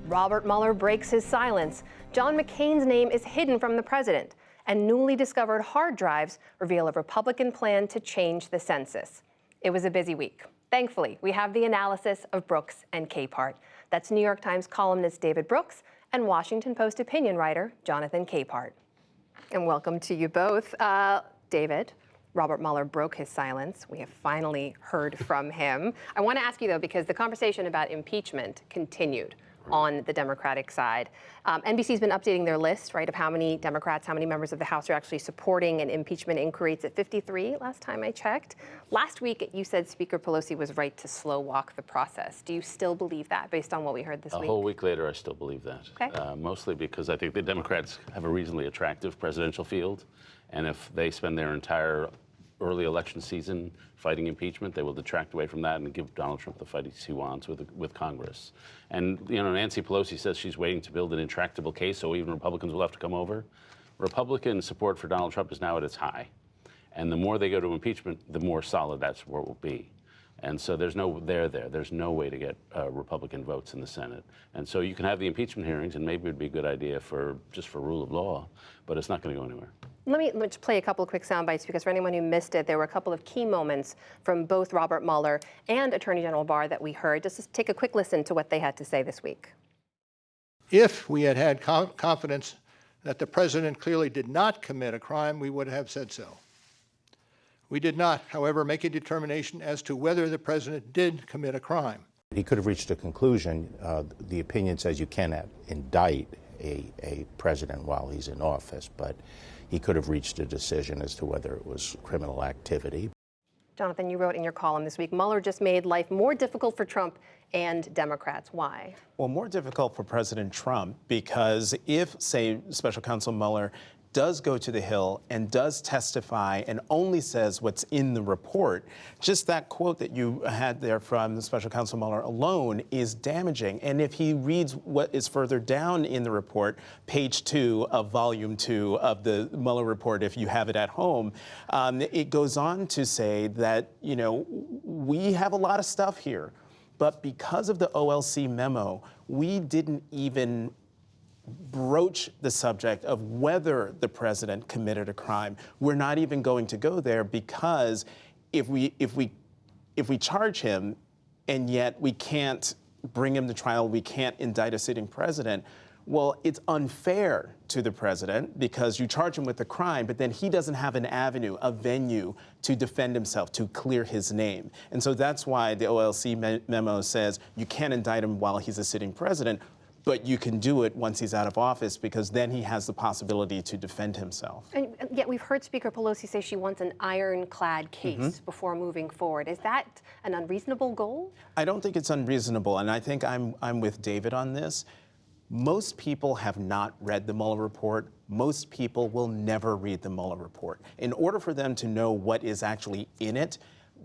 Robert Mueller breaks his silence. John McCain's name is hidden from the president. And newly discovered hard drives reveal a Republican plan to change the census. It was a busy week. Thankfully, we have the analysis of Brooks and Capehart. That's New York Times columnist David Brooks and Washington Post opinion writer Jonathan Capehart. And welcome to you both. David, Robert Mueller broke his silence. We have finally heard from him. I want to ask you, though, because the conversation about impeachment continued on the Democratic side. NBC's been updating their list, right, of how many Democrats, how many members of the House are actually supporting an impeachment inquiry. It's at 53 last time I checked. Last week, you said Speaker Pelosi was right to slow walk the process. Do you still believe that based on what we heard this week? A whole week later, I still believe that. Okay. Mostly because I think the Democrats have a reasonably attractive presidential field. And if they spend their entire early election season fighting impeachment, they will detract away from that and give Donald Trump the fight he wants with Congress. And, you know, Nancy Pelosi says she's waiting to build an intractable case, so even Republicans will have to come over. Republican support for Donald Trump is now at its high. And the more they go to impeachment, the more solid that support will be. And so there's no there. There's no way to get Republican votes in the Senate. And so you can have the impeachment hearings, and maybe it would be a good idea just for rule of law, but it's not going to go anywhere. Let me just play a couple of quick sound bites, because for anyone who missed it, there were a couple of key moments from both Robert Mueller and Attorney General Barr that we heard. Just take a quick listen to what they had to say this week. If we had had confidence that the president clearly did not commit a crime, we would have said so. We did not, however, make a determination as to whether the president did commit a crime. He could have reached a conclusion. The opinion says you cannot indict a president while he's in office, but he could have reached a decision as to whether it was criminal activity. Jonathan, you wrote in your column this week, Mueller just made life more difficult for Trump and Democrats. Why? Well, more difficult for President Trump because if, say, Special Counsel Mueller does go to the Hill and does testify and only says what's in the report, just that quote that you had there from the Special Counsel Mueller alone is damaging. And if he reads what is further down in the report, page 2 of volume 2 of the Mueller report, if you have it at home, it goes on to say that, you know, we have a lot of stuff here, but because of the OLC memo, we didn't even broach the subject of whether the president committed a crime. We're not even going to go there because if we charge him and yet we can't bring him to trial, we can't indict a sitting president, well, it's unfair to the president because you charge him with a crime, but then he doesn't have an avenue, a venue to defend himself, to clear his name. And so that's why the OLC memo says you can't indict him while he's a sitting president, but you can do it once he's out of office because then he has the possibility to defend himself. And yet we've heard Speaker Pelosi say she wants an ironclad case before moving forward. Is that an unreasonable goal? I don't think it's unreasonable, and I think I'm with David on this. Most people have not read the Mueller report. Most people will never read the Mueller report. In order for them to know what is actually in it,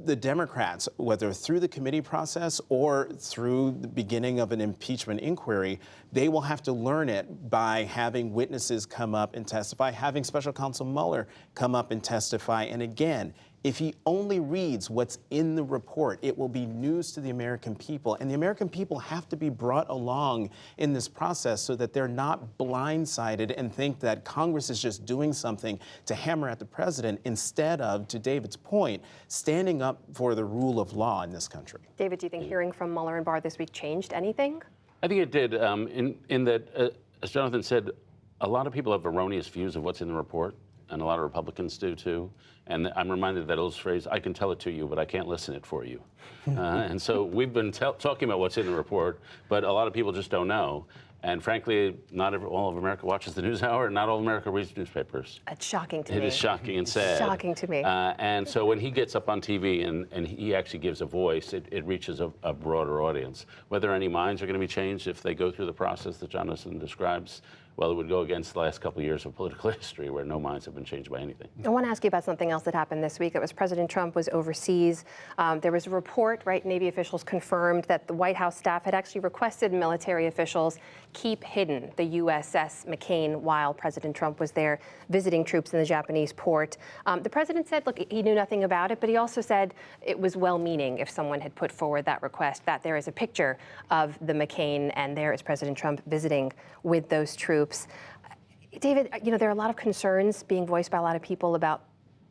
the Democrats, whether through the committee process or through the beginning of an impeachment inquiry, they will have to learn it by having witnesses come up and testify, having Special Counsel Mueller come up and testify. And again, if he only reads what's in the report, it will be news to the American people. And the American people have to be brought along in this process so that they're not blindsided and think that Congress is just doing something to hammer at the president instead of, to David's point, standing up for the rule of law in this country. David, do you think hearing from Mueller and Barr this week changed anything? I think it did, in that, as Jonathan said, a lot of people have erroneous views of what's in the report, and a lot of Republicans do too. And I'm reminded of that old phrase, I can tell it to you, but I can't listen it for you. And so we've been talking about what's in the report, but a lot of people just don't know. And frankly, not all of America watches the NewsHour, and not all of America reads newspapers. It's shocking to me. It is shocking and sad. Shocking to me. And so when he gets up on TV and he actually gives a voice, it reaches a broader audience. Whether any minds are going to be changed if they go through the process that Jonathan describes, well, it would go against the last couple of years of political history where no minds have been changed by anything. I want to ask you about something else that happened this week. It was President Trump was overseas. There was a report, right, Navy officials confirmed that the White House staff had actually requested military officials keep hidden the USS McCain while President Trump was there visiting troops in the Japanese port. The president said, look, he knew nothing about it, but he also said it was well-meaning if someone had put forward that request, that there is a picture of the McCain, and there is President Trump visiting with those troops. David, there are a lot of concerns being voiced by a lot of people about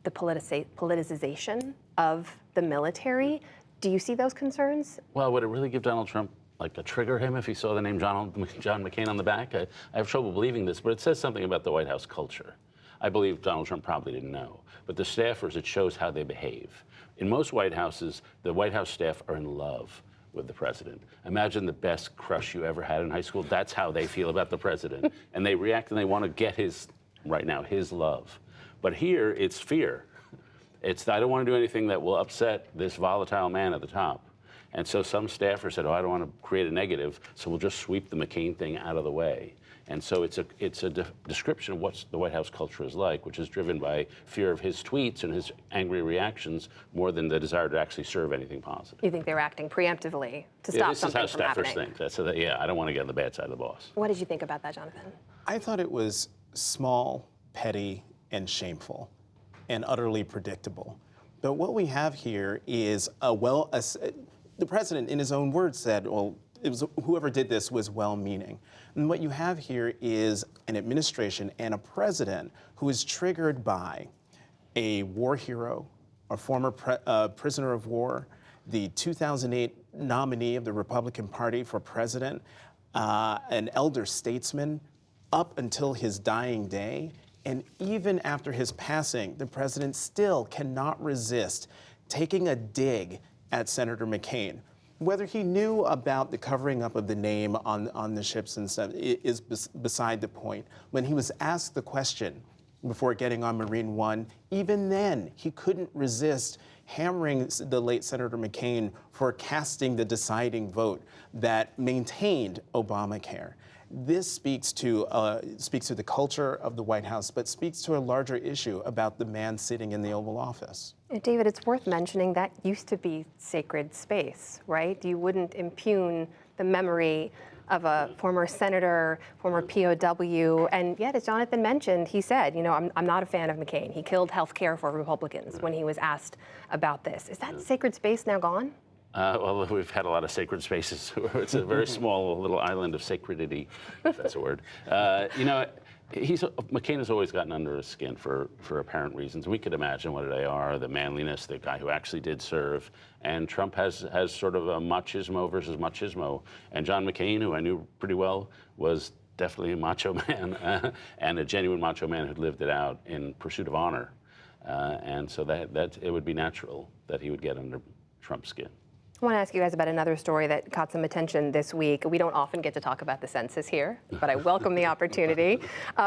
the politicization of the military. Do you see those concerns? Well, would it really give Donald Trump like a trigger him if he saw the name John McCain on the back? I have trouble believing this, but it says something about the White House culture. I believe Donald Trump probably didn't know, but the staffers, it shows how they behave. In most White Houses, the White House staff are in love with the president. Imagine the best crush you ever had in high school. That's how they feel about the president. And they react and they want to get his love. But here, it's fear. It's, I don't want to do anything that will upset this volatile man at the top. And so some staffers said, I don't want to create a negative, so we'll just sweep the McCain thing out of the way. And so it's a description of what the White House culture is like, which is driven by fear of his tweets and his angry reactions more than the desire to actually serve anything positive. You think they're acting preemptively to stop something from happening? This is how staffers think. I don't want to get on the bad side of the boss. What did you think about that, Jonathan? I thought it was small, petty, and shameful, and utterly predictable. But what we have here is the president, in his own words, said, well, it was whoever did this was well-meaning. And what you have here is an administration and a president who is triggered by a war hero, a former prisoner of war, the 2008 nominee of the Republican Party for president, an elder statesman up until his dying day. And even after his passing, the president still cannot resist taking a dig at Senator McCain. Whether he knew about the covering up of the name on the ships and stuff is beside the point. When he was asked the question before getting on Marine One, even then he couldn't resist hammering the late Senator McCain for casting the deciding vote that maintained Obamacare. This speaks to the culture of the White House, but speaks to a larger issue about the man sitting in the Oval Office. David, it's worth mentioning that used to be sacred space, right? You wouldn't impugn the memory of a former senator, former POW, and yet, as Jonathan mentioned, he said, I'm not a fan of McCain. He killed health care for Republicans when he was asked about this. Is that sacred space now gone? Well, we've had a lot of sacred spaces. It's a very small little island of sacredity, if that's a word. McCain has always gotten under his skin for apparent reasons. We could imagine what they are: the manliness, the guy who actually did serve. And Trump has sort of a machismo versus machismo. And John McCain, who I knew pretty well, was definitely a macho man and a genuine macho man who'd lived it out in pursuit of honor. And so that it would be natural that he would get under Trump's skin. I want to ask you guys about another story that caught some attention this week. We don't often get to talk about the census here, but I welcome the opportunity.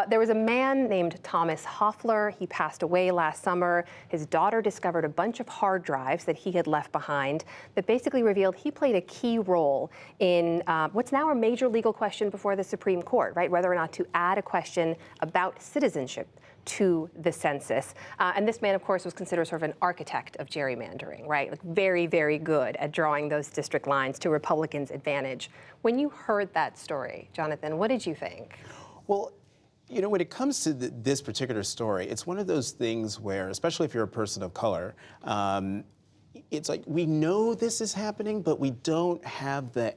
There was a man named Thomas Hoffler. He passed away last summer. His daughter discovered a bunch of hard drives that he had left behind that basically revealed he played a key role in what's now a major legal question before the Supreme Court, right? Whether or not to add a question about citizenship to the census. And this man, of course, was considered sort of an architect of gerrymandering, right? Like very, very good at drawing those district lines to Republicans' advantage. When you heard that story, Jonathan, what did you think? Well, when it comes to this particular story, it's one of those things where, especially if you're a person of color, it's like we know this is happening, but we don't have the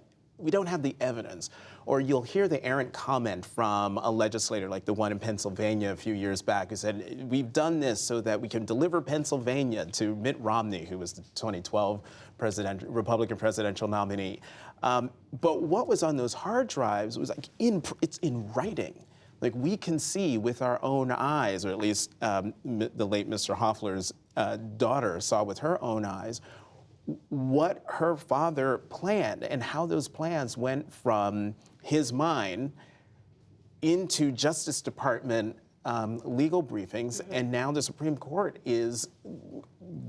evidence. Or you'll hear the errant comment from a legislator like the one in Pennsylvania a few years back who said, we've done this so that we can deliver Pennsylvania to Mitt Romney, who was the 2012 Republican presidential nominee. But what was on those hard drives was like it's in writing. Like we can see with our own eyes, or at least the late Mr. Hoffler's daughter saw with her own eyes, what her father planned and how those plans went from his mind into Justice Department legal briefings, and now the Supreme Court is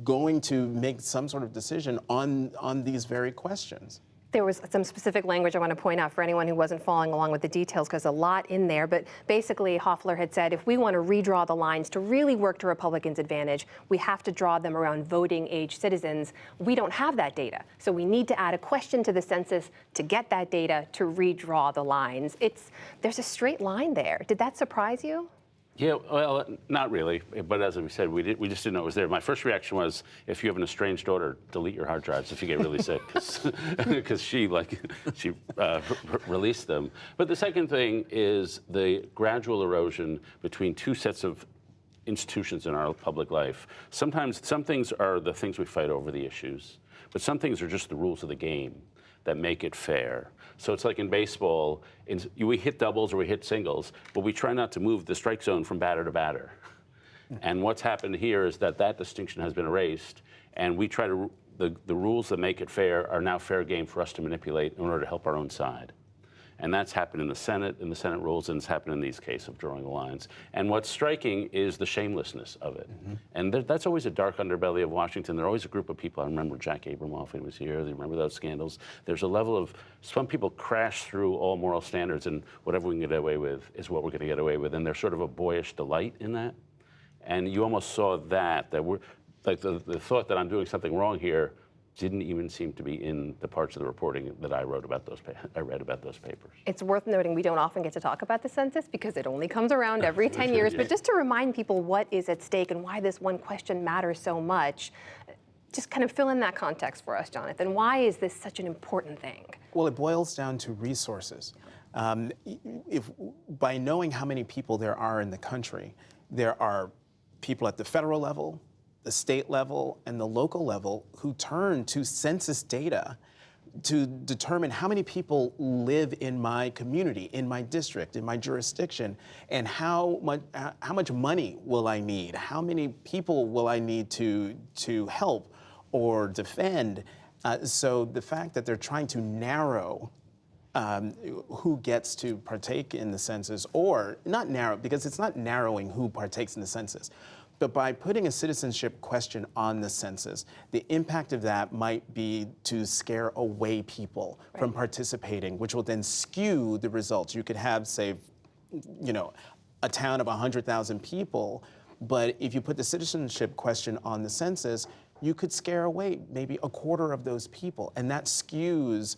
going to make some sort of decision on these very questions. There was some specific language I want to point out for anyone who wasn't following along with the details, because a lot in there. But basically, Hofeller had said, if we want to redraw the lines to really work to Republicans' advantage, we have to draw them around voting age citizens. We don't have that data. So we need to add a question to the census to get that data to redraw the lines. There's a straight line there. Did that surprise you? Yeah, well, not really. But as we said, we just didn't know it was there. My first reaction was, if you have an estranged daughter, delete your hard drives if you get really sick, because she released them. But the second thing is the gradual erosion between two sets of institutions in our public life. Sometimes some things are the things we fight over, the issues, but some things are just the rules of the game that make it fair. So it's like in baseball, we hit doubles or we hit singles, but we try not to move the strike zone from batter to batter. And what's happened here is that distinction has been erased, and we try to, the rules that make it fair are now fair game for us to manipulate in order to help our own side. And that's happened in the Senate rules, and it's happened in these cases of drawing the lines. And what's striking is the shamelessness of it. Mm-hmm. And that's always a dark underbelly of Washington. There are always a group of people. I remember Jack Abramoff, when he was here. They remember those scandals. There's a level of, some people crash through all moral standards, and whatever we can get away with is what we're going to get away with. And there's sort of a boyish delight in that. And you almost saw that we're, like the thought that I'm doing something wrong here didn't even seem to be in the parts of the reporting that I read about those papers. It's worth noting we don't often get to talk about the census because it only comes around every 10 years, but just to remind people what is at stake and why this one question matters so much, just kind of fill in that context for us, Jonathan. Why is this such an important thing? Well, it boils down to resources. By knowing how many people there are in the country, there are people at the federal level, the state level, and the local level who turn to census data to determine how many people live in my community, in my district, in my jurisdiction, and how much money will I need, how many people will I need to help or defend. So the fact that they're trying to narrow who gets to partake in the census, or not narrow, because it's not narrowing who partakes in the census, but by putting a citizenship question on the census, the impact of that might be to scare away people from participating, which will then skew the results. You could have, say, a town of 100,000 people, but if you put the citizenship question on the census, you could scare away maybe a quarter of those people, and that skews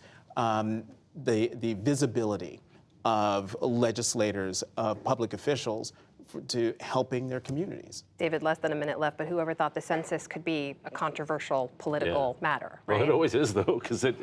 the visibility of legislators, of public officials, to helping their communities. David, less than a minute left, but whoever thought the census could be a controversial political matter, right? Well, it always is, though, because it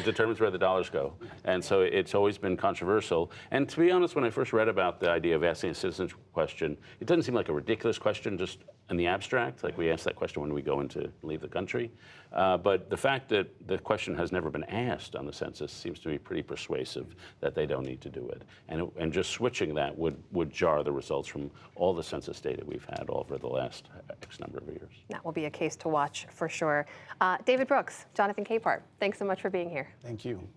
determines where the dollars go. And so it's always been controversial. And to be honest, when I first read about the idea of asking a citizenship question, it doesn't seem like a ridiculous question just in the abstract, like we ask that question when we go in to leave the country. But the fact that the question has never been asked on the census seems to be pretty persuasive that they don't need to do it. And just switching that would jar the results from all the census data we've had over the last X number of years. That will be a case to watch for sure. David Brooks, Jonathan Capehart, thanks so much for being here. Thank you.